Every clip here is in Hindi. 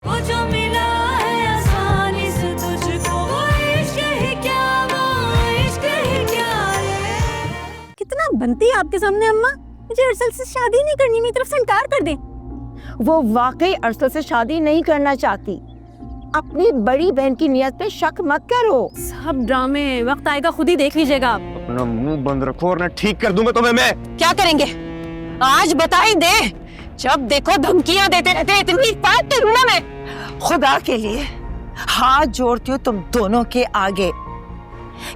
वो जो मिला है आसानी से तुझको, वो इश्क ही क्या, वो इश्क ही क्या है। कितना बनती है आपके सामने अम्मा, मुझे अरसल से शादी नहीं करनी, मेरी तरफ से इनकार कर दे। वो वाकई अरसल से शादी नहीं करना चाहती। अपनी बड़ी बहन की नियत पे शक मत करो। सब ड्रामे वक्त आएगा खुद ही देख लीजिएगा आप। अपना मुंह बंद रखो और ना ठीक कर दूंगा तुम्हें मैं। क्या करेंगे आज बता ही दे। जब देखो धमकियां देते रहते हैं, इतनी बात करूं ना मैं। खुदा के लिए हाथ जोड़ती हूँ तुम दोनों के आगे,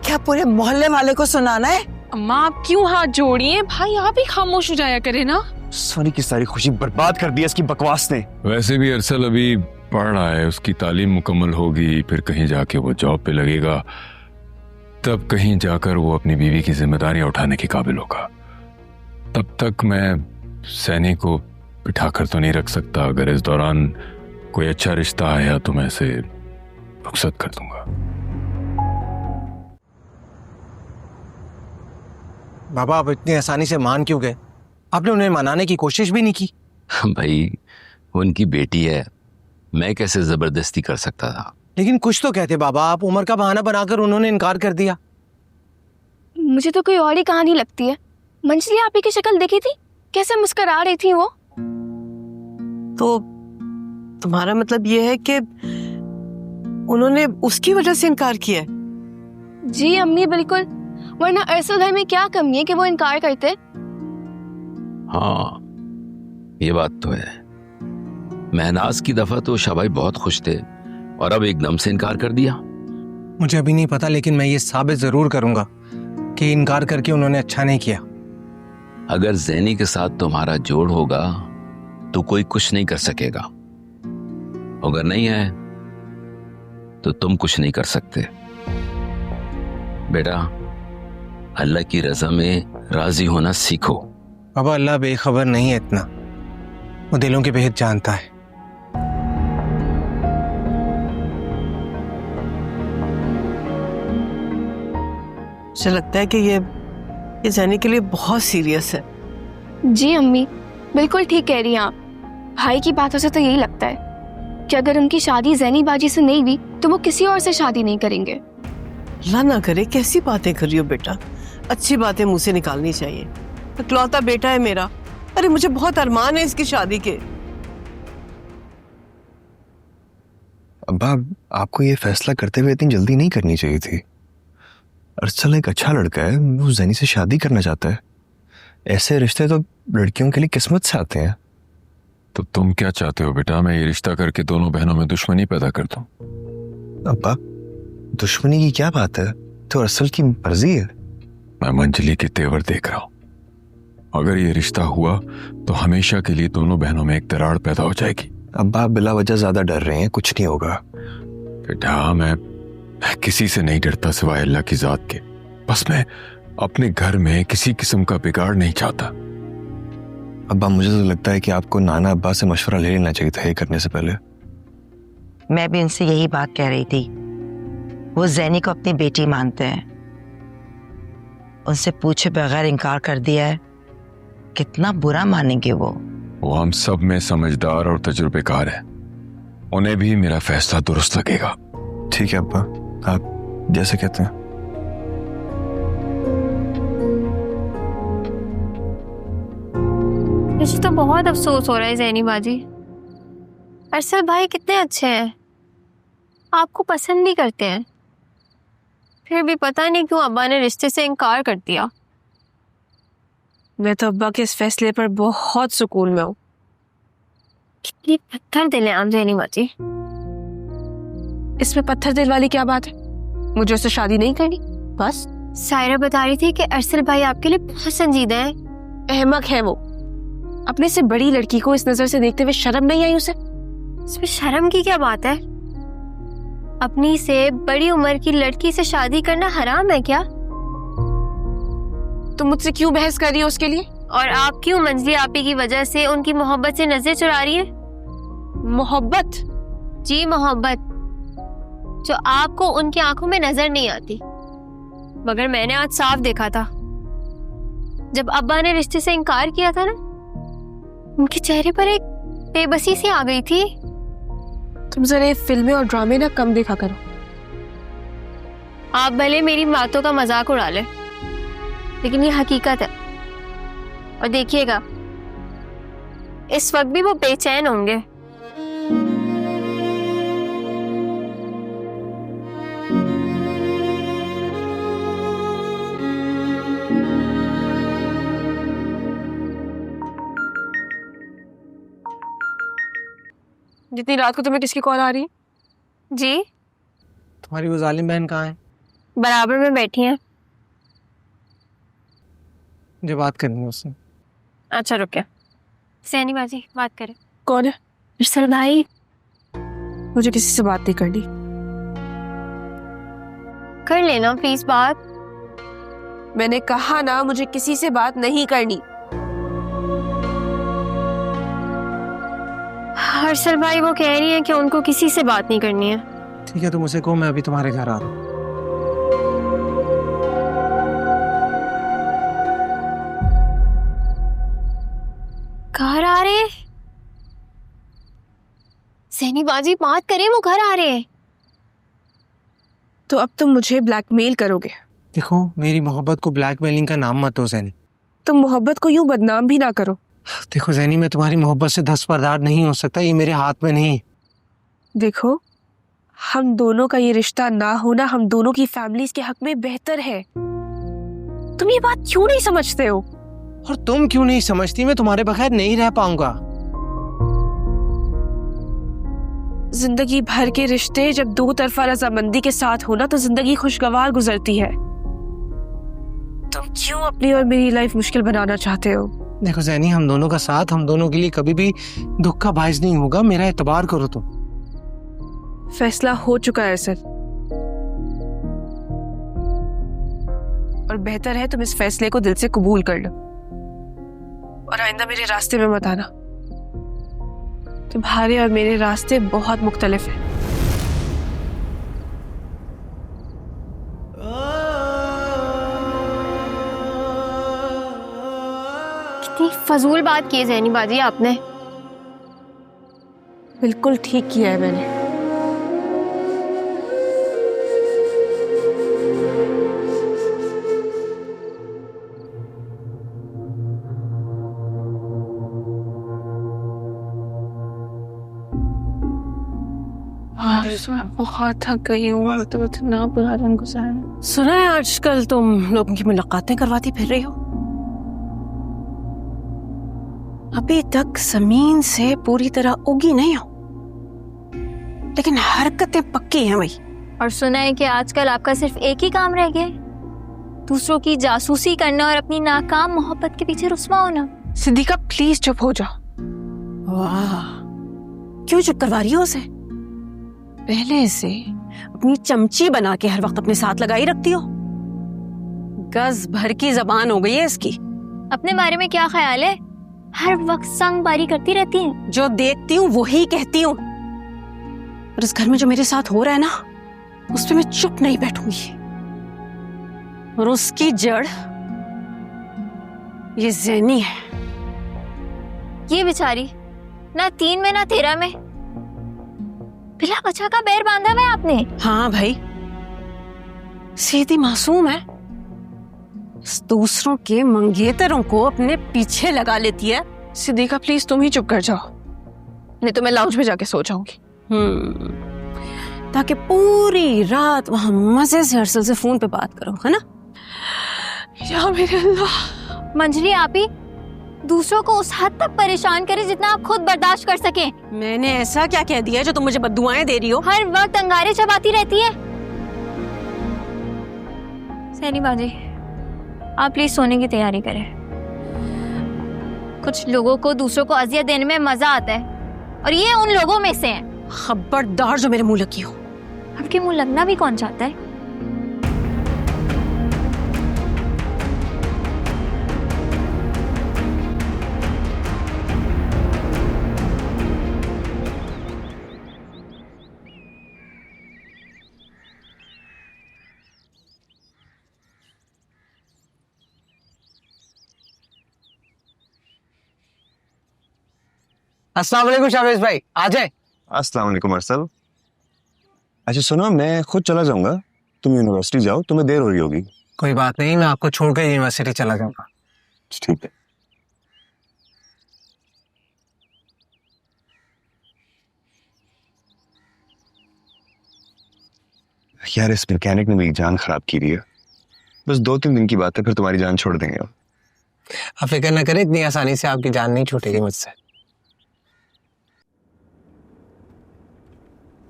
क्या पूरे मोहल्ले वाले को सुनाना है? अम्मा आप क्यों हाथ जोड़ी हैं? भाई आप ही खामोश हो जाया करे ना। सोनी की सारी खुशी बर्बाद कर दी इसकी बकवास ने। वैसे भी अरसल अभी पढ़ रहा है, उसकी तालीम मुकम्मल होगी, फिर कहीं जाके वो जॉब पे लगेगा, तब कहीं जाकर वो अपनी बीवी की जिम्मेदारियां उठाने के काबिल होगा। तब तक मैं सैनी को बिठाकर तो नहीं रख सकता। अगर इस दौरान कोई अच्छा रिश्ता आया तो मैं इसे रुखसत कर दूंगा। बाबा आप इतनी आसानी से मान क्यों गए? आपने उन्हें मनाने की कोशिश भी नहीं की। भाई उनकी बेटी है, मैं कैसे जबरदस्ती कर सकता था? लेकिन कुछ तो कहते बाबा, आप उम्र का बहाना बनाकर उन्होंने इनकार कर दिया। मुझे तो कोई और ही कहानी लगती है। मंजली आप ही की शक्ल देखी थी, कैसे मुस्कुरा रही थी वो। तो तुम्हारा मतलब ये है कि उन्होंने उसकी वजह से इनकार किया है? जी अम्मी बिल्कुल, वरना अरसल भाई में क्या कमी है कि वो इनकार करते। हाँ ये बात तो है। महनाज की दफा तो शाबाई बहुत खुश थे और अब एकदम से इनकार कर दिया। मुझे अभी नहीं पता, लेकिन मैं ये साबित जरूर करूंगा कि इनकार करके उन्होंने अच्छा नहीं किया। अगर जैनी के साथ तुम्हारा जोड़ होगा तो कोई कुछ नहीं कर सकेगा, अगर नहीं है तो तुम कुछ नहीं कर सकते। बेटा अल्लाह की रजा में राजी होना सीखो। बाबा अल्लाह बेखबर नहीं है इतना, वो दिलों के भेद जानता है। मुझे लगता है कि ये जैनी के लिए बहुत सीरियस है। जी अम्मी बिल्कुल ठीक कह रही हैं आप। भाई की बातों से तो यही लगता है कि अगर उनकी शादी जैनी बाजी से नहीं हुई तो वो किसी और से शादी नहीं करेंगे। अल्लाह ना करे, कैसी बातें कर रही हो बेटा। अच्छी बातें मुंह से निकालनी चाहिए। इकलौता बेटा है मेरा, अरे मुझे बहुत अरमान है इसकी शादी के। अब्बा आपको ये फैसला करते हुए इतनी जल्दी नहीं करनी चाहिए थी। अरसल एक अच्छा लड़का है, वो जैनी से शादी करना चाहता है। ऐसे रिश्ते तो लड़कियों के लिए किस्मत से आते हैं। तो तुम क्या चाहते हो बेटा? मैं ये रिश्ता करके दोनों बहनों में दुश्मनी पैदा कर दूं? अब्बा दुश्मनी की क्या बात है, तो अरसल की मर्जी है। मैं मंजली के तेवर देख रहा हूं। अगर ये रिश्ता हुआ तो हमेशा के लिए दोनों बहनों में एक दरार पैदा हो जाएगी। अब्बा आप बिला वजह ज्यादा डर रहे हैं, कुछ नहीं होगा। बेटा मैं किसी से नहीं डरता सिवाय अल्लाह की जात के। बस मैं अपने घर में किसी किस्म का बिगाड़ नहीं चाहता। अब्बा मुझे तो लगता है कि आपको नाना अब्बा से मशवरा ले लेना चाहिए था ये करने से पहले। मैं भी उनसे यही बात कह रही थी। वो जैनी को अपनी बेटी मानते हैं, उनसे पूछे बगैर इनकार कर दिया है, कितना बुरा मानेंगे वो हम सब में समझदार और तजुर्बेकार है, उन्हें भी मेरा फैसला दुरुस्त लगेगा। ठीक है अब्बा, आप जैसे कहते हैं। मुझे तो बहुत अफसोस हो रहा है जैनी बाजी। अरसल भाई कितने अच्छे हैं, आपको पसंद भी करते हैं, फिर भी पता नहीं क्यों अब्बा ने रिश्ते से इनकार कर दिया। मैं तो अब्बा के इस फैसले पर बहुत सुकून में हूँ। कितनी पत्थर दिल है आप जैनी बाजी। इसमें पत्थर दिल वाली क्या बात है? मुझे उससे शादी नहीं करनी बस। सायरा बता रही थी कि अरसल भाई आपके लिए बहुत संजीदा है। अहमक है वो, अपने से बड़ी लड़की को इस नजर से देखते हुए शर्म नहीं आई उसे? इसमें शर्म की क्या बात है? अपनी से बड़ी उम्र की लड़की से शादी करना हराम है क्या? तुम मुझसे क्यों बहस कर रही हो उसके लिए? और आप क्यों मंजली आपी की वजह से उनकी मोहब्बत से नजर चुरा रही है? मोहब्बत? जी मोहब्बत, जो आपको उनकी आंखों में नजर नहीं आती, मगर मैंने आज साफ देखा था। जब अब्बा ने रिश्ते से इनकार किया था ना, उनके चेहरे पर एक बेबसी सी आ गई थी। तुम जरा ये फिल्में और ड्रामे ना कम देखा करो। आप भले मेरी बातों का मजाक उड़ा ले, लेकिन ये हकीकत है। और देखिएगा, इस वक्त भी वो बेचैन होंगे। जितनी रात को तुम्हें किसकी कॉल आ रही है? जी, तुम्हारी वो जालिम बहन कहाँ है? बराबर में बैठी हैं। मुझे बात करनी है उससे। अच्छा रुकिए, सैनी बाजी बात करें। कौन है? अरसल भाई। मुझे किसी से बात नहीं करनी। कर लेना प्लीज बात। मैंने कहा ना, मुझे किसी से बात नहीं करनी। अरसल भाई वो कह रही हैं कि उनको किसी से बात नहीं करनी है। ठीक है, तुम उसे कहो मैं अभी तुम्हारे घर आ रहा हूँ। घर आ रहे? सैनी बाजी बात करें, वो घर आ रहे हैं। तो अब तुम मुझे ब्लैकमेल करोगे? देखो, मेरी मोहब्बत को ब्लैकमेलिंग का नाम मत दो जैनी। तुम मोहब्बत को यूं बदनाम भी ना करो। देखो जैनी, मैं तुम्हारी मोहब्बत से दस्तबरदार नहीं हो सकता, ये मेरे हाथ में नहीं। देखो, हम दोनों का ये रिश्ता ना होना हम दोनों की फैमिलीज के हक में बेहतर है। तुम ये बात क्यों नहीं समझते हो? और तुम क्यों नहीं समझती? मैं तुम्हारे बगैर नहीं रह पाऊंगा। जिंदगी भर के रिश्ते जब दो तरफा रजामंदी के साथ होना तो जिंदगी खुशगवार गुजरती है। तुम क्यों अपनी और मेरी लाइफ मुश्किल बनाना चाहते हो? देखो जैनी, हम दोनों का साथ हम दोनों के लिए कभी भी दुख का बायस नहीं होगा। मेरा एतबार करो तुम। फैसला हो चुका है सर, और बेहतर है तुम इस फैसले को दिल से कबूल कर लो और आइंदा मेरे रास्ते में मत आना। तुम्हारे और मेरे रास्ते बहुत मुख्तलिफ हैं। कितनी फजूल बात की है सैनी बाजी आपने। बिल्कुल ठीक किया है मैंने। बहुत थक गई हूँ, तो इतना बुरा दिन गुजारा। सुना है आजकल तुम लोगों की मुलाकातें करवाती फिर रही हो। अभी तक जमीन से पूरी तरह उगी नहीं हो, लेकिन हरकतें पक्की हैं भाई। और सुना है कि आजकल आपका सिर्फ एक ही काम रह गया है, दूसरों की जासूसी करना और अपनी नाकाम मोहब्बत के पीछे रुस्वा होना। सिद्दीका प्लीज चुप हो जाओ। वाह, क्यों चुप करवा रही हो उसे? पहले से अपनी चमची बना के हर वक्त अपने साथ लगाई रखती हो। गज भर की जबान हो गई है इसकी। अपने बारे में क्या ख्याल है? हर वक्त संग बारी करती रहती हैं। जो देखती हूँ वही कहती हूँ, और इस घर में जो मेरे साथ हो रहा है ना, उस पे मैं चुप नहीं बैठूंगी। और उसकी जड़ ये ज़ैनी है। ये बेचारी ना 3 में ना 13 में बिला बच्चा का बैर बांधा हुआ है आपने। हाँ भाई, सीधी मासूम है, दूसरों के मंगेतरों को अपने पीछे लगा लेती है। सिद्दीका प्लीज तुम ही चुप कर जाओ, नहीं तो मैं लाउंज में जाके सो जाऊंगी। ताकि पूरी रात वहां मजे से अरसल से फोन पे बात करो, है ना? या मेरे अल्लाह। मंजरी आप ही दूसरों को उस हद तक परेशान करे जितना आप खुद बर्दाश्त कर सकें। मैंने ऐसा क्या कह दिया जो तुम मुझे बद्दुआएं दे रही हो? हर वक्त अंगारे चबाती रहती है। सैनी बाजी, आप प्लीज सोने की तैयारी करें। कुछ लोगों को दूसरों को अजियत देने में मजा आता है, और ये उन लोगों में से है। खबरदार जो मेरे मुंह लगी हो। आपके मुंह लगना भी कौन चाहता है? अस्सलाम वालेकुम शाहवेज भाई, आ जाए। अस्सलाम वालेकुम अरसल। अच्छा सुनो, मैं खुद चला जाऊंगा, तुम यूनिवर्सिटी जाओ, तुम्हें देर हो रही होगी। कोई बात नहीं, मैं आपको छोड़कर यूनिवर्सिटी चला जाऊंगा। ठीक है। यार इस मैकेनिक ने मेरी जान खराब की दी है। बस 2-3 दिन की बात है, फिर तुम्हारी जान छोड़ देंगे। आप फिक्र न करें, इतनी आसानी से आपकी जान नहीं छूटेगी मुझसे।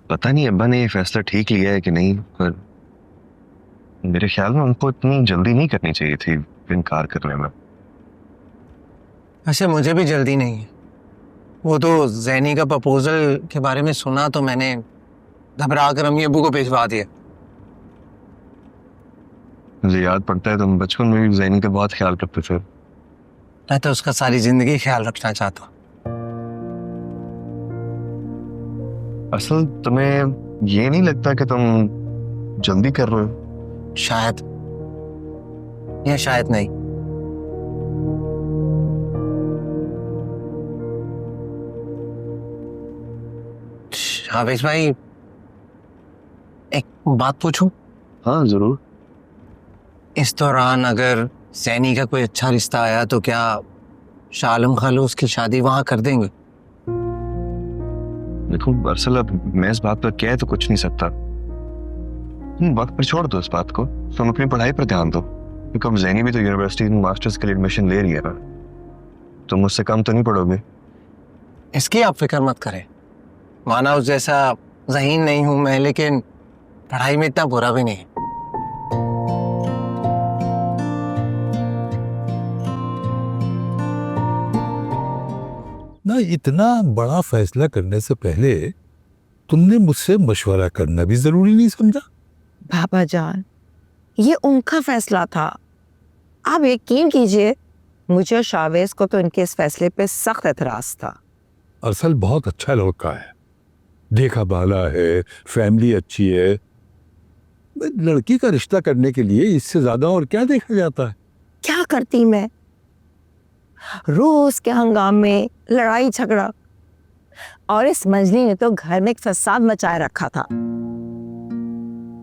पता नहीं अब्बा ने ये फैसला ठीक लिया है कि नहीं, पर मेरे ख्याल में उनको इतनी जल्दी नहीं करनी चाहिए थी इनकार करने में। अच्छा मुझे भी जल्दी नहीं है। वो तो जैनी का प्रपोजल के बारे में सुना तो मैंने घबरा कर अम्मी अब्बू को भिजवा दिया। मुझे याद पड़ता है तुम बचपन में भी जैनी का बहुत ख्याल रखते थे। मैं तो उसका सारी जिंदगी ख्याल रखना चाहता हूँ। असल तुम्हें ये नहीं लगता कि तुम जल्दी कर रहे हो? शायद या शायद नहीं। हाफिज भाई, एक बात पूछूं? हाँ जरूर। इस दौरान अगर सैनी का कोई अच्छा रिश्ता आया तो क्या शालम खालू उसकी शादी वहां कर देंगे? देखो अरसल, अब मैं इस बात पर कह तो कुछ नहीं सकता। वक्त पर छोड़ दो इस बात को, तुम अपनी पढ़ाई पर ध्यान दो। क्योंकि अब जैनी भी तो यूनिवर्सिटी में मास्टर्स के लिए एडमिशन ले रही है ना, तुम मुझसे कम तो नहीं पढ़ोगे। इसकी आप फिक्र मत करें। माना उस जैसा ज़हीन नहीं हूं मैं, लेकिन पढ़ाई में इतना बुरा भी नहीं। ना इतना बड़ा फैसला करने से पहले तुमने मुझसे मशवरा करना भी जरूरी नहीं समझा? बाबा जान, ये उनका फैसला था। आप यकीन कीजिए, मुझे और शावेज को तो इनके इस फैसले पे सख्त एतराज था। अरसल बहुत अच्छा लड़का है, देखा बाला है, फैमिली अच्छी है। लड़की का रिश्ता करने के लिए इससे ज्यादा और क्या देखा जाता है? क्या करती मैं, रोज के हंगामे, लड़ाई झगड़ा, और इस मंजली ने तो घर में एक फसाद मचाए रखा था।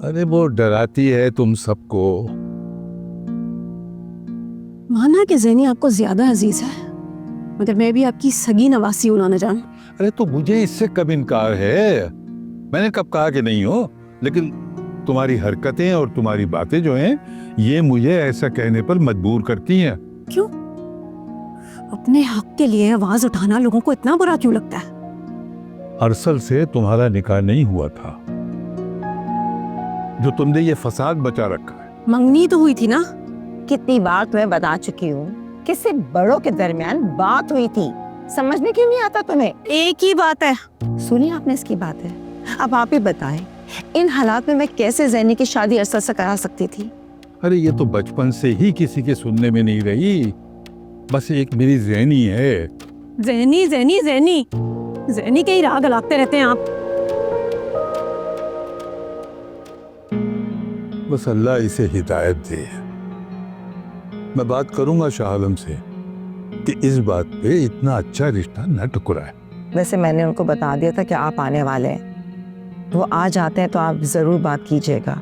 अरे वो डराती है तुम सबको। माना कि ज़ैनी आपको ज्यादा अजीज है, मगर मैं भी आपकी सगी नवासी हूं नाना जान। अरे तो मुझे इससे कब इनकार है? मैंने कब कहा कि नहीं हो, लेकिन तुम्हारी हरकतें और तुम्हारी बातें जो हैं, ये मुझे ऐसा कहने पर मजबूर करती हैं। क्यों? अपने हक के लिए आवाज उठाना लोगों को इतना बुरा क्यों लगता है? अरसल से तुम्हारा निकाह नहीं हुआ था, जो तुमने ये फसाद बचा रखा है। मंगनी तो हुई थी ना। कितनी बार तुम्हें बता चुकी हूँ कि सिर्फ बड़ों के दरमियान बात हुई थी, समझने क्यों नहीं आता तुम्हें? एक ही बात है। सुनी आपने इसकी बात है। अब आप ही बताएं, इन हालात में मैं कैसे ज़ैनी की शादी अरसल से करा सकती थी? अरे ये तो बचपन से ही किसी के सुनने में नहीं रही, बस एक मेरी ज़ैनी है। ज़ैनी ज़ैनी ज़ैनी ज़ैनी के ही राग अलापते रहते हैं आप। बस अल्लाह इसे हिदायत दे। मैं बात करूंगा शाह आलम से कि इस बात पे इतना अच्छा रिश्ता न टकराए। वैसे मैंने उनको बता दिया था कि आप आने वाले हैं, वो आ जाते हैं तो आप जरूर बात कीजिएगा।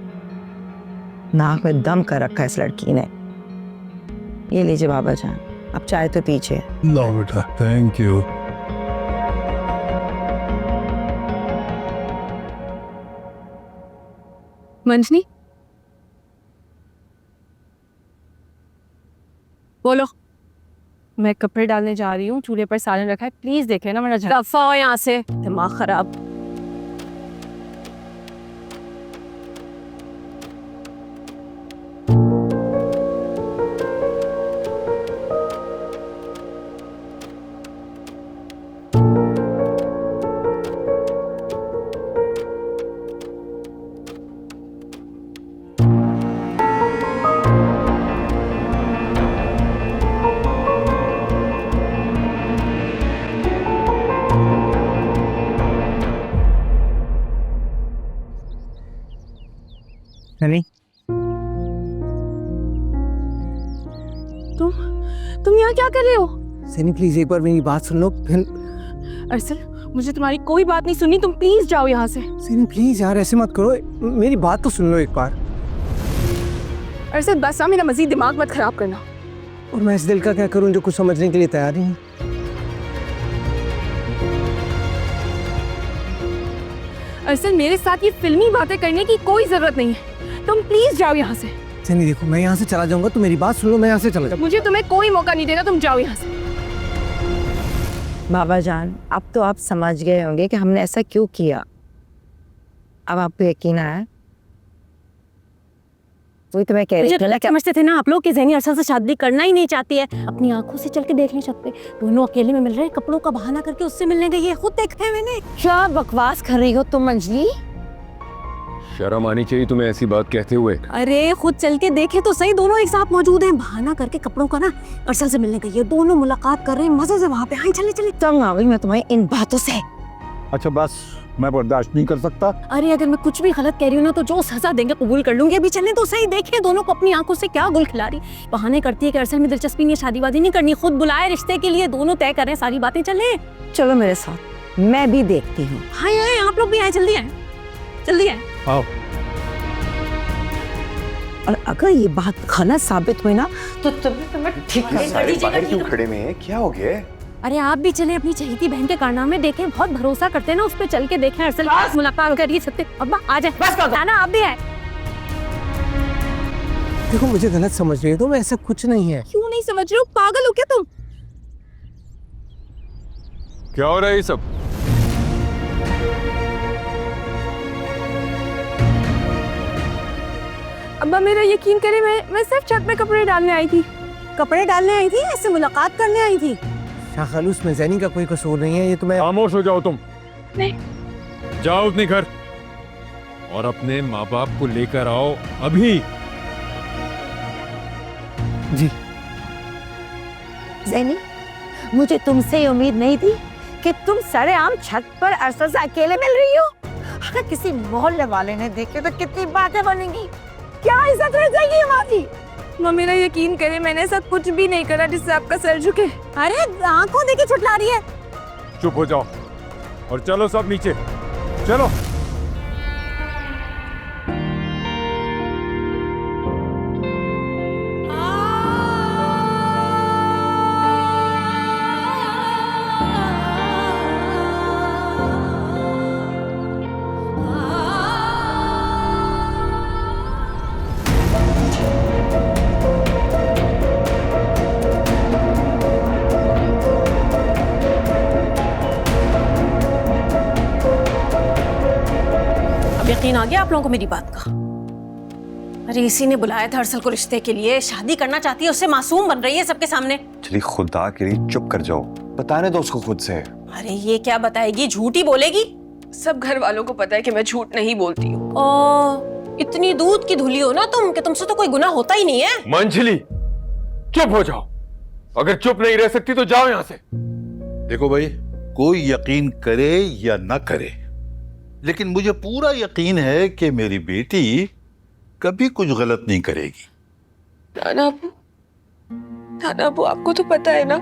नाक में दम कर रखा है इस लड़की ने। ये लीजिए बाबा जान, अब चाय तो पीजिए। लो बेटा, थैंक यू। मंजनी, बोलो। मैं कपड़े डालने जा रही हूँ, चूल्हे पर सालन रखा है, प्लीज देख लेना वरना दफा हो यहाँ से, दिमाग खराब। नहीं, तुम यहाँ क्या कर रहे हो? सैनी प्लीज एक बार मेरी बात सुन लो। फिर अरसल, मुझे तुम्हारी कोई बात नहीं सुननी, तुम प्लीज जाओ यहाँ से। ज़ैनी प्लीज यार ऐसे मत करो, मेरी बात तो सुन लो एक बार। अरशद बस मेरा मजीद दिमाग मत खराब करना। और मैं इस दिल का क्या करूं जो कुछ समझने के लिए तैयार नहीं हूं। अरशद मेरे साथ ये फिल्मी बातें करने की कोई जरूरत नहीं है, तुम प्लीज जाओ यहाँ से। ज़ैनी देखो, मैं यहाँ से चला जाऊंगा तो मेरी बात सुन लो, मैं यहाँ से चला जाऊंगा। मुझे तुम्हें कोई मौका नहीं देना, तुम जाओ यहाँ से। बाबा जान, अब तो आप समझ गए होंगे कि हमने ऐसा क्यों किया। अब आपको यकीन आया? वही तो मैं कह रही थी। समझते थे ना आप लोग कि ज़ैनी अरसल से शादी करना ही नहीं चाहती है, अपनी आंखों से चल के देख नहीं सकते। दोनों अकेले में मिल रहे हैं, कपड़ों का बहाना करके उससे मिलने गई है, खुद देखते हैं मैंने। क्या बकवास कर रही हो तुम अंजलि? शर्म आनी चाहिए तुम्हें ऐसी बात कहते हुए। अरे खुद चल के देखे तो सही, दोनों एक साथ मौजूद हैं। बहाना करके कपड़ों का ना अरसल से मिलने गई है, दोनों मुलाकात कर रहे हैं मजे से वहाँ पे। हाँ चले चले। तंग आ गई मैं तुम्हारी इन बातों से। अच्छा बस, मैं बर्दाश्त नहीं कर सकता। अरे अगर मैं कुछ भी गलत कह रही हूँ ना तो जो सजा देंगे कबूल कर लूंगी। अभी चलने तो सही, देखे दोनों को अपनी आंखों से क्या गुल खिला रही। बहाने करती है कि अरसल में दिलचस्पी नहीं है, शादीवादी नहीं करनी, खुद बुलाए रिश्ते के लिए, दोनों तय करें सारी बातें। चले चलो मेरे साथ, मैं भी देखती हूँ। हाँ आए, आप लोग भी आए, जल्दी आए, जल्दी आए। आओ। और अगर ये बात गलत साबित हुई ना तो तुम्हें ठीक बाहर क्यों खड़े में है? क्या हो गया? अरे आप भी चले अपनी चहेती बहन के कारनामे देखें, बहुत भरोसा करते हैं ना उस पर, चल के देखें अरसल मुलाकात करिए सकते। अब्बा आ जाए, बस ना आप भी आए। देखो मुझे गलत समझ रही हो तो, मैं ऐसा कुछ नहीं है। क्यों नहीं समझ रहे हो, पागल हो क्या तुम? क्या हो रहा है ये सब? अब्बा मेरा यकीन करे, मैं सिर्फ छत में कपड़े डालने आई थी। कपड़े डालने आई थी, ऐसे मुलाकात करने आई थी? शाखालूस में ज़ैनी का कोई कसूर नहीं है, ये तो मैं। खामोश हो जाओ तुम। नहीं। जाओ अपने घर और अपने माँ बाप को लेकर आओ अभी। जी ज़ैनी, मुझे तुमसे उम्मीद नहीं थी कि तुम सरेआम छत पर अरसल से अकेले मिल रही हो। अगर किसी मोहल्ले वाले ने देखे तो कितनी बातें बनेंगी, क्या इज्जत रह जाएगी हमारी। माँ मेरा यकीन करे, मैंने ऐसा कुछ भी नहीं करा जिससे आपका सर झुके। अरे आंखों देके छुटला रही है। चुप हो जाओ और चलो सब नीचे, चलो। यकीन आ गया आप लोगों को मेरी बात का? अरे इसी ने बुलाया था अरसल को रिश्ते के लिए, शादी करना चाहती है, उससे मासूम बन रही है सबके सामने। चलिए खुदा के लिए चुप कर जाओ, बताने दो उसको खुद से। अरे ये क्या बताएगी, झूठ ही बोलेगी। सब घर वालों को पता है कि मैं झूठ नहीं बोलती हूँ। ओ इतनी दूध की धुली हो ना तुम कि तुमसे तो कोई गुनाह होता ही नहीं है। मंजली चुप हो जाओ, अगर चुप नहीं रह सकती तो जाओ यहाँ से। देखो भाई, कोई यकीन करे या ना करे, लेकिन मुझे पूरा यकीन है कि मेरी बेटी कभी कुछ गलत नहीं करेगी। नाना अबू, आपको तो पता है ना,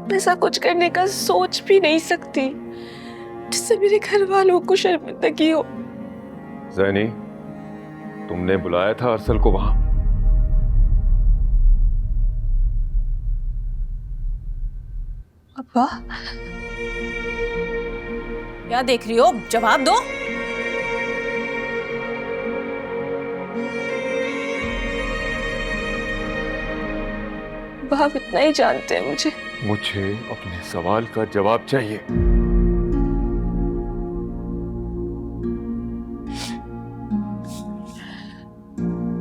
मैं ऐसा कुछ करने का सोच भी नहीं सकती जिससे मेरे घर वालों को शर्मिंदगी हो। ज़ैनी, तुमने बुलाया था अरसल को वहां? अब्बा क्या देख रही हो, जवाब दो। आप इतना ही जानते हैं मुझे अपने सवाल का जवाब चाहिए।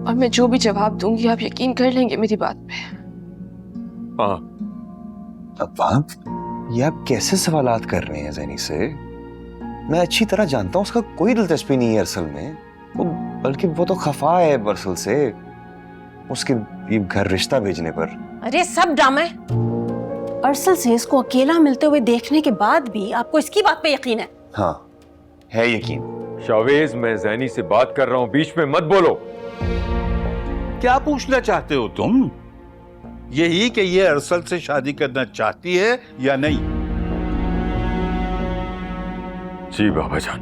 और मैं जो भी जवाब दूंगी आप यकीन कर लेंगे मेरी बात पे। हाँ। अब ये आप कैसे सवालात कर रहे हैं ज़ैनी से? मैं अच्छी तरह जानता हूँ उसका कोई दिलचस्पी नहीं है अरसल में, बल्कि वो तो खफा है अरसल से, उसके ये घर रिश्ता भेजने पर। अरे सब ड्रामा है। अरसल से इसको अकेला मिलते हुए देखने के बाद भी आपको इसकी बात पे यकीन है? हाँ है यकीन। शावेज, मैं ज़ैनी से बात कर रहा हूँ, बीच में मत बोलो। क्या पूछना चाहते हो तुम? यही कि ये अरसल से शादी करना चाहती है या नहीं? जी बाबा जान।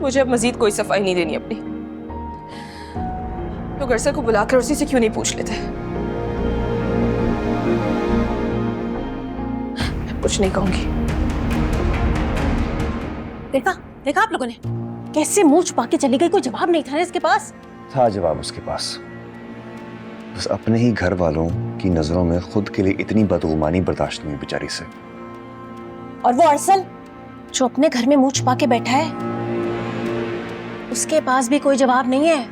मुझे अब मजीद कोई सफाई नहीं देनी अपनी। लोग अरसल को बुलाकर उसी से क्यों नहीं पूछ लेते? मैं कुछ नहीं कहूंगी। देखा देखा आप लोगों ने कैसे मुंह छुपा के चली गई, कोई जवाब नहीं था ना इसके पास। था जवाब उसके पास, बस अपने ही घर वालों की नजरों में खुद के लिए इतनी बदगुमानी बर्दाश्त नहीं हुई बेचारी से। और वो अरसल जो अपने घर में मुंह छुपा के बैठा है, उसके पास भी कोई जवाब नहीं है।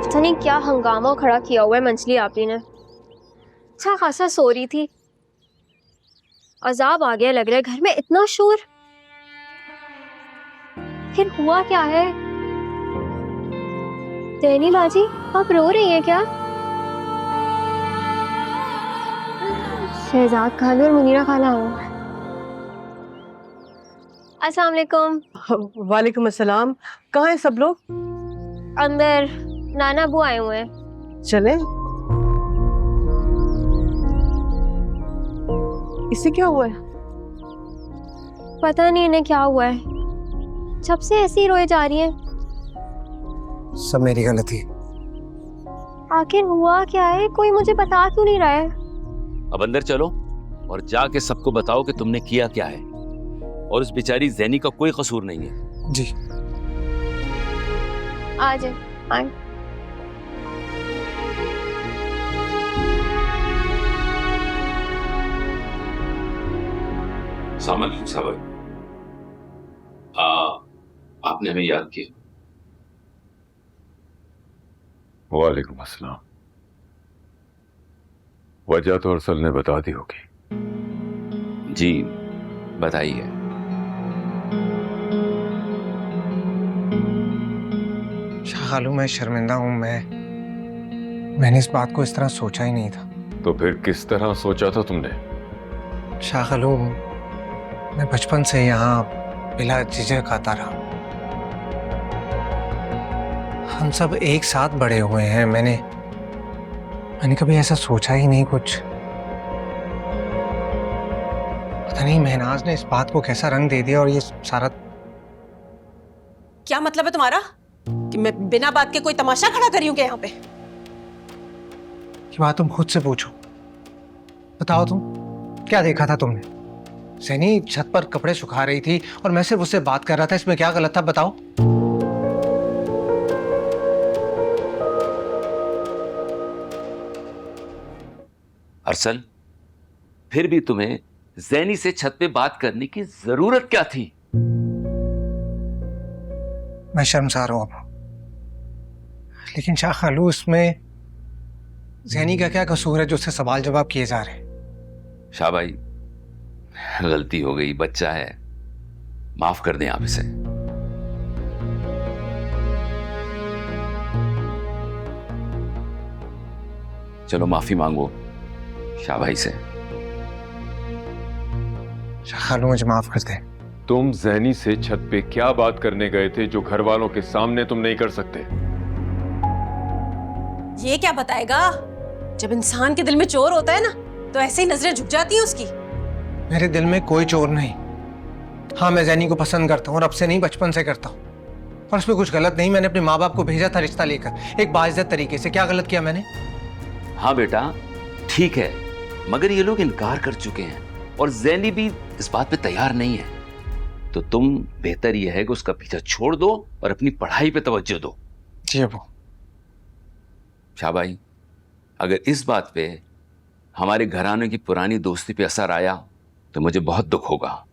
पता नहीं क्या हंगामा खड़ा किया हुआ है मंजली आपी ने। अच्छा खासा सो रही थी, अजाब आ गया लग रहा है, घर में इतना शोर। फिर हुआ क्या है? ज़ैनी बाजी आप रो रही हैं क्या? शहजाद खान और मुनीरा खाला हो। अस्सलाम वालेकुम। वालेकुम अस्सलाम। कहाँ हैं सब लोग? अंदर नाना अबू आए हुए हैं। चले। इससे क्या हुआ है? पता नहीं इन्हें क्या हुआ है, जब से ऐसी ही रोए जा रही हैं। सब मेरी गलती। आखिर हुआ क्या है, कोई मुझे बता क्यों नहीं रहा है? अब अंदर चलो और जाके सबको बताओ कि तुमने किया क्या है, और उस बेचारी ज़ैनी का कोई कसूर नहीं है। जी। आ जाए। सामान साहब, आपने हमें याद किया। वालेकुम अस्सलाम। वजह तो अरसल ने बता दी होगी। जी बताइए। शाह खालू मैं शर्मिंदा हूँ, मैंने इस बात को इस तरह सोचा ही नहीं था। तो फिर किस तरह सोचा था तुमने? शाह खालू मैं बचपन से यहाँ बिला झिझक आता रहा। हम सब एक साथ बड़े हुए हैं। मैंने कभी ऐसा सोचा ही नहीं कुछ। पता नहीं महनाज ने इस बात को कैसा रंग दे दिया, और ये सारा क्या मतलब है तुम्हारा कि मैं बिना बात के कोई तमाशा खड़ा करी हूँ क्या यहाँ पे? ये बात तुम खुद से पूछो। बताओ तुम क्या देखा था तुमने? ज़ैनी छत पर कपड़े सुखा रही थी और मैं सिर्फ उससे बात कर रहा था, इसमें क्या गलत था बताओ? अरसल, फिर भी तुम्हें ज़ैनी से छत पे बात करने की जरूरत क्या थी? मैं शर्मसार हूं अब, लेकिन शाह खालू इसमें ज़ैनी का क्या कसूर है जो उससे सवाल जवाब किए जा रहे हैं? शाह भाई, गलती हो गई, बच्चा है, माफ कर दें आप इसे। चलो माफी मांगो शाह भाई से। शाह खालू मुझे माफ कर दे। तुम ज़ैनी से छत पे क्या बात करने गए थे जो घर वालों के सामने तुम नहीं कर सकते? ये क्या बताएगा? जब इंसान के दिल में चोर होता है ना, तो ऐसे ही नजरें झुक जाती हैं उसकी। मेरे दिल में कोई चोर नहीं। हाँ मैं ज़ैनी को पसंद करता हूँ, और अब से नहीं बचपन से करता हूँ, और उसमें कुछ गलत नहीं। मैंने अपने माँ बाप को भेजा था रिश्ता लेकर, एक बाइज्जत तरीके से। क्या गलत किया मैंने? हाँ बेटा ठीक है, मगर ये लोग इनकार कर चुके हैं और ज़ैनी भी इस बात पे तैयार नहीं है। तो तुम बेहतर यह है कि उसका पीछा छोड़ दो और अपनी पढ़ाई पे तवज्जो दो। जी अबू। शाह भाई, अगर इस बात पे हमारे घराने की पुरानी दोस्ती पे असर आया तो मुझे बहुत दुख होगा।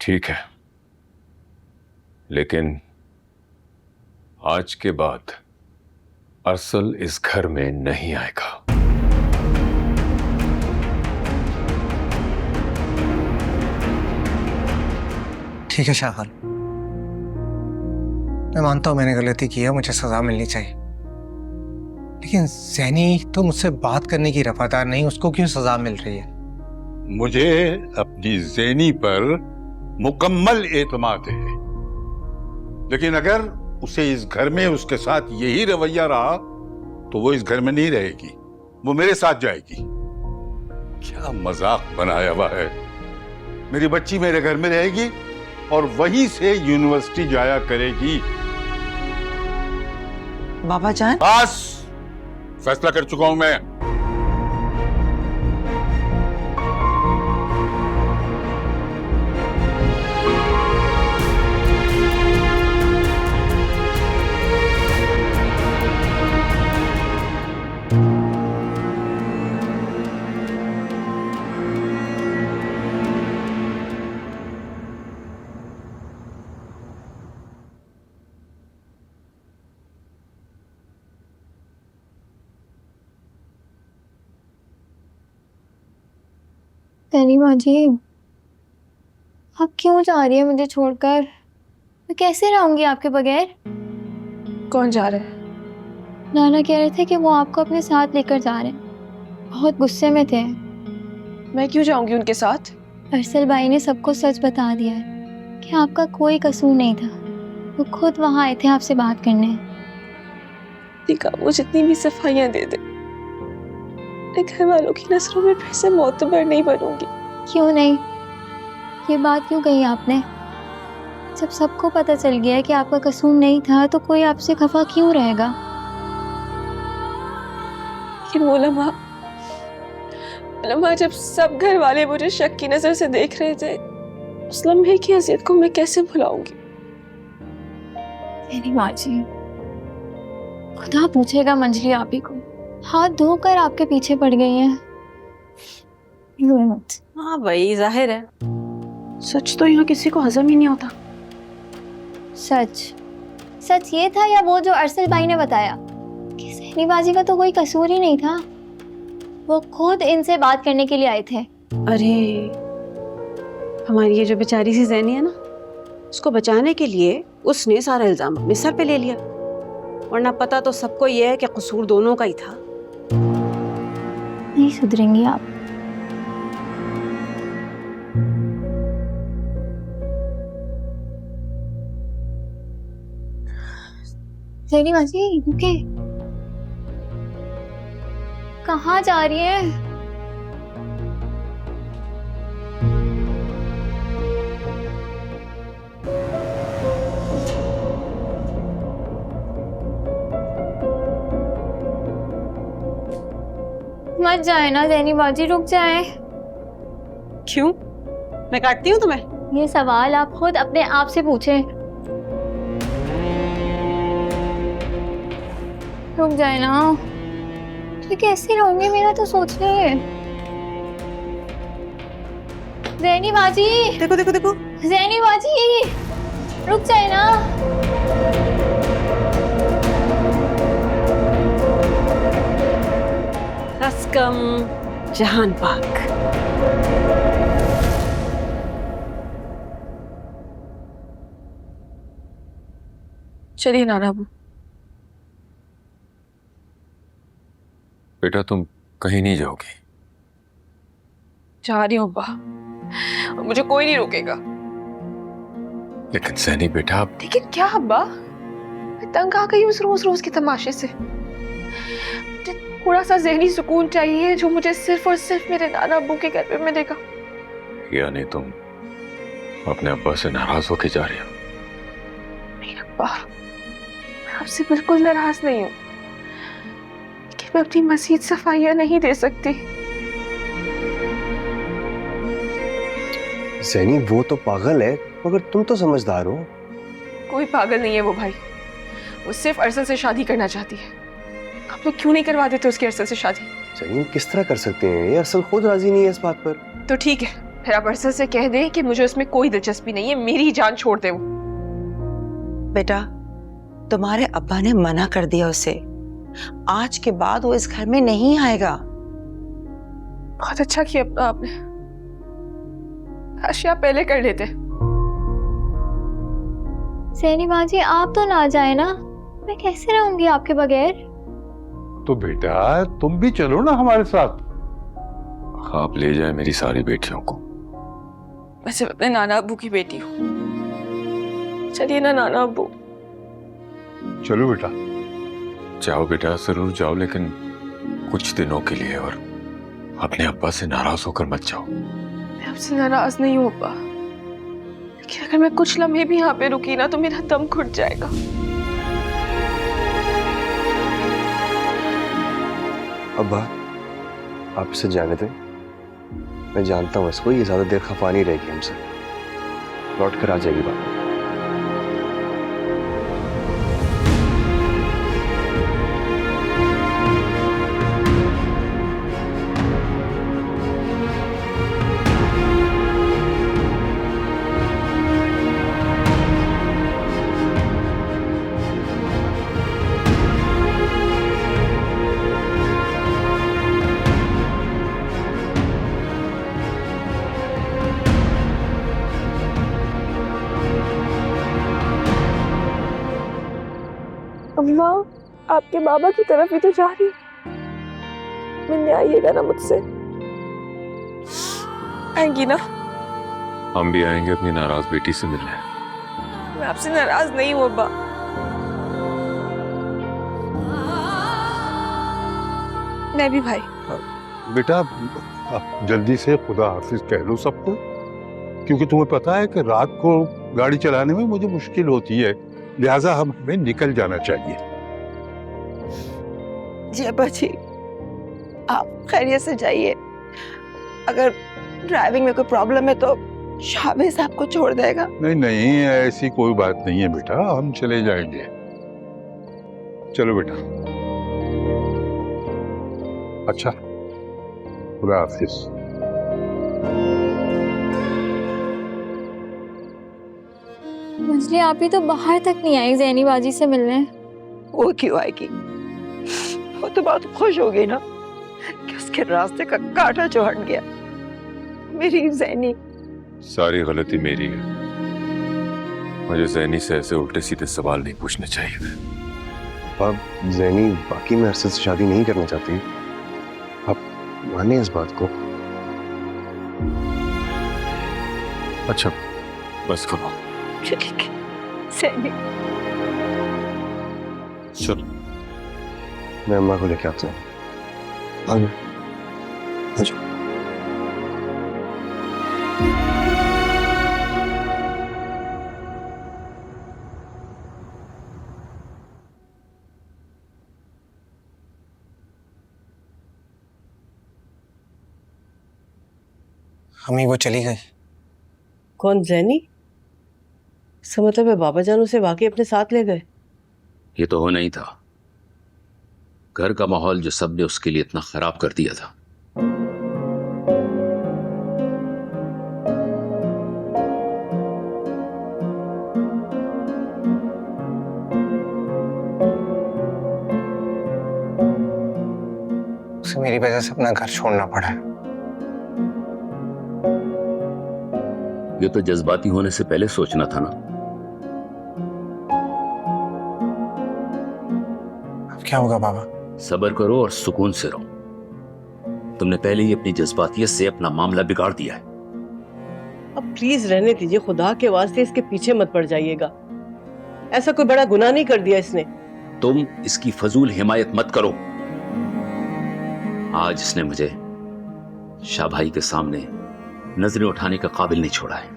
ठीक है, लेकिन आज के बाद अरसल इस घर में नहीं आएगा। ठीक है शाह खालू, मैं मानता हूं मैंने गलती की है, मुझे सजा मिलनी चाहिए, लेकिन ज़ैनी तो मुझसे बात करने की रफ़ादार नहीं, उसको क्यों सजा मिल रही है? मुझे अपनी ज़ैनी पर मुकम्मल एतमाद है, लेकिन अगर उसे इस घर में उसके साथ यही रवैया रहा तो वो इस घर में नहीं रहेगी, वो मेरे साथ जाएगी। क्या मजाक बनाया हुआ है। मेरी बच्ची मेरे घर में रहेगी और वहीं से यूनिवर्सिटी जाया करेगी। बाबा जान, बस फैसला कर चुका हूं मैं। जैनी माँ जी, आप क्यों जा रही है मुझे छोड़कर? मैं कैसे रहूंगी आपके बगैर? कौन जा रहा है? नाना कह रहे थे कि वो आपको अपने साथ लेकर जा रहे हैं। बहुत गुस्से में थे। मैं क्यों जाऊंगी उनके साथ? अरसल भाई ने सबको सच बता दिया है कि आपका कोई कसूर नहीं था। वो खुद वहाँ आए थे आपसे बात करने। देखा, वो जितनी भी सफाइयाँ दे दे, मैं घर वालों की नजरों में फिर से मोतबर नहीं बनूंगी। क्यों नहीं? ये बात क्यों कही आपने? जब सबको पता चल गया है कि आपका कसूर नहीं था तो कोई आपसे खफा क्यों रहेगा? लेकिन वो लम्हा जब सब घर वाले मुझे शक की नजर से देख रहे थे, उस लम्हे की हसीयत को मैं कैसे भुलाऊंगी? मेरी माँ जी, खुदा पूछेगा मंजरी आप ही को। हाथ धोकर आपके पीछे पड़ गई हैं। रोए मत। हाँ भाई, जाहिर है सच तो यहाँ किसी को हजम ही नहीं होता। सच ये था या वो जो अरसल भाई ने बताया कि ज़ैनी बाजी का तो कोई कसूर ही नहीं था? वो खुद इनसे बात करने के लिए आए थे। अरे हमारी ये जो बेचारी सी ज़ैनी है ना, उसको बचाने के लिए उसने सारा इल्जाम अपने सर पे ले लिया, वरना पता तो सबको ये है कि कसूर दोनों का ही था। नहीं सुधरेंगी आप। ज़ैनी बाजी रुके। कहाँ जा रही है? मत जाए ना ज़ैनी बाजी, रुक जाए। क्यों? मैं काटती हूँ तुम्हें? ये सवाल आप खुद अपने आप से पूछें। रुक जाए ना। तो कैसे रहूंगी, मेरा तो सोचने। ज़ैनी बाजी, देखो देखो देखो। ज़ैनी बाजी रुक जाए ना। रस्कम जहान पाक। चलिए नाना अबू। बेटा तुम कहीं नहीं जाओगी? जा रही हूँ अब्बा, मुझे कोई नहीं रोकेगा। लेकिन ज़ैनी बेटा आप। लेकिन क्या अब्बा? मैं तंग आ गई उस रोज के तमाशे से। मुझे थोड़ा सा ज़हनी सुकून चाहिए जो मुझे सिर्फ और सिर्फ मेरे नाना अब्बू के घर पे मिलेगा। यानी तुम अपने अब्बा से नाराज होके जा रही हो? नहीं अब्बा, मैं आपसे बिल्कुल नाराज नहीं हूँ, कि मैं अपनी मजीद सफाइयाँ नहीं दे सकती। ज़ैनी वो तो पागल है, मगर तुम तो समझदार हो। कोई पागल नहीं है वो भाई, वो सिर्फ अरसल से शादी करना चाहती है। आप लोग क्यों नहीं करवा देते उसकी अरसल से शादी? ज़ैनी किस तरह कर सकते हैं, ये अरसल खुद राजी नहीं है इस बात पर। तो ठीक है, फिर आप अरसल से कह दें कि मुझे उसमें कोई दिलचस्पी नहीं है, मेरी जान छोड़ दे वो। बेटा, तुम्हारे अब्बा ने मना कर दिया उसे, आज के बाद वो इस घर में नहीं आएगा। बहुत अच्छा किया अपना आपने, काश आप पहले कर लेते। ज़ैनी बाजी आप तो ना जाए ना, मैं कैसे रहूंगी आपके बगैर? तो बेटा तुम भी चलो ना हमारे साथ। आप ले जाए मेरी सारी बेटियों को। वैसे मैं अपने नाना अब्बू की बेटी हूँ। चलिए ना नाना अब्बू। चलो बेटा। जाओ बेटा, जरूर जाओ, लेकिन कुछ दिनों के लिए, और अपने अब्बा से नाराज होकर मत जाओ। मैं आपसे नाराज नहीं हूँ अब्बा, लेकिन अगर मैं कुछ लम्हे भी यहाँ पे रुकी ना तो मेरा दम घुट जाएगा। अब्बा, आप इसे जाने दें। मैं जानता हूँ इसको, ये ज्यादा देर खफा नहीं रहेगी हमसे, लौट कर आ जाएगी बात। अम्मा, आपके बाबा की तरफ ही तो जा रही, मिलने आइएगा ना मुझसे, आएंगी ना? हम भी आएंगे अपनी नाराज बेटी से मिलने। मैं आपसे नाराज नहीं हूँ अब्बा। मैं भी भाई। बेटा आप जल्दी से खुदा हाफिज कह लो सबको, क्योंकि तुम्हें पता है कि रात को गाड़ी चलाने में मुझे मुश्किल होती है, लिहाजा हमें निकल जाना चाहिए। जी अब्बा जी, आप खैरियत से जाइए। अगर ड्राइविंग में कोई प्रॉब्लम है तो शाहबेज आपको छोड़ देगा। नहीं नहीं, ऐसी कोई बात नहीं है बेटा, हम चले जाएंगे। चलो बेटा। अच्छा, खुदा हाफिज। मंजली आप ही तो बाहर तक नहीं आई ज़ैनी बाजी से मिलने। वो क्यों आएगी? वो तो बहुत खुश हो गई ना कि उसके रास्ते का कांटा जो हट गया। मेरी ज़ैनी। सारी गलती मेरी है, मुझे ज़ैनी से ऐसे उल्टे सीधे सवाल नहीं पूछने चाहिए थे। अब ज़ैनी बाकी में अरसद से शादी नहीं करना चाहती, आप माने इस बात को। अच्छा बस करो, ठीक है ज़ैनी। चलो मैं अम्मा को लेके आता हूँ। आ जाओ। अम्मी वो चली गई। कौन, ज़ैनी? इसका मतलब है बाबा जान उसे वाकई अपने साथ ले गए? ये तो होना ही था। घर का माहौल जो सबने उसके लिए इतना खराब कर दिया था। उसे मेरी वजह से अपना घर छोड़ना पड़ा है। ये तो जज्बाती होने से पहले सोचना था ना। अब क्या होगा बाबा? सब्र करो और सुकून से रहो। तुमने पहले ही अपनी जज्बातियत से अपना मामला बिगाड़ दिया है। अब प्लीज रहने दीजिए, खुदा के वास्ते इसके पीछे मत पड़ जाइएगा। ऐसा कोई बड़ा गुनाह नहीं कर दिया इसने। तुम इसकी फजूल हिमायत मत करो। आज इसने मुझे शाह भाई के सामने नजरें उठाने का काबिल नहीं छोड़ा है।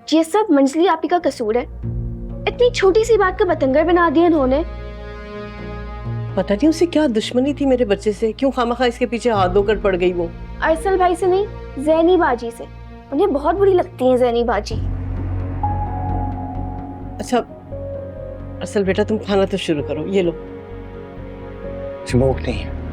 ये सब मंजली आपी का कसूर है। इतनी छोटी सी बात का बतंगर बना दिया इन्होंने। पता नहीं उसे क्या दुश्मनी थी मेरे बच्चे से, क्यों खामखा इसके पीछे हाथ धोकर पड़ गई वो। अरसल भाई से नहीं, ज़ैनी बाजी से। उन्हें बहुत बुरी लगती है ज़ैनी बाजी। अच्छा अरसल बेटा, तुम खाना तो शुरू करो, ये लो। भूख नहीं है।